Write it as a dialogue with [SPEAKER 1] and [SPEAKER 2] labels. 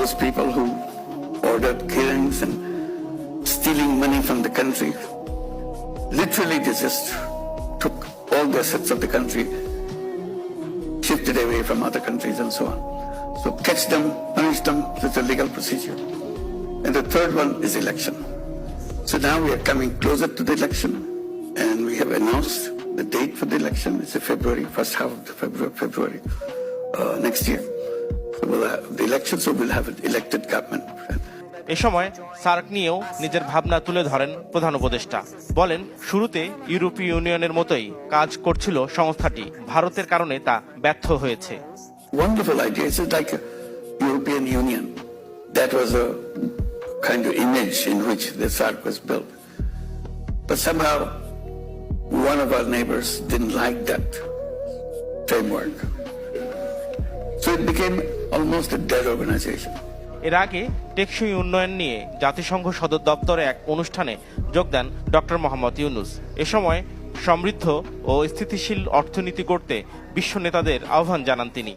[SPEAKER 1] those people who ordered killings and stealing money from the country, literally they just took all the assets of the country, shifted away from other countries and so on. So catch them, punish them with a legal procedure. And the third one is election. So now we are coming closer to the election, and we have announced the date for the election. It's February, first half of February next year. So we'll have the election, so we'll have an elected government.
[SPEAKER 2] এ সময় SAARC নিয়েও নিজের ভাবনা তুলে ধরেন প্রধান উপদেষ্টা। বলেন, শুরুতে ইউরোপীয় ইউনিয়নের মতোই কাজ করছিল সংস্থাটি, ভারতের কারণে তা ব্যর্থ হয়েছে।
[SPEAKER 1] Wonderful idea. It's like a European Union. That was a kind of image in which the SARC was built. But somehow one of our neighbors didn't like that framework. So it became almost a dead organization.
[SPEAKER 2] এর আগে টেকসই উন্নয়ন নিয়ে জাতিসংঘ সদর দপ্তরে এক অনুষ্ঠানে যোগ দেন ডক্টর মোহাম্মদ ইউনূস। এ সময় সমৃদ্ধ ও স্থিতিশীল অর্থনীতি গড়তে বিশ্ব নেতাদের আহ্বান জানান তিনি।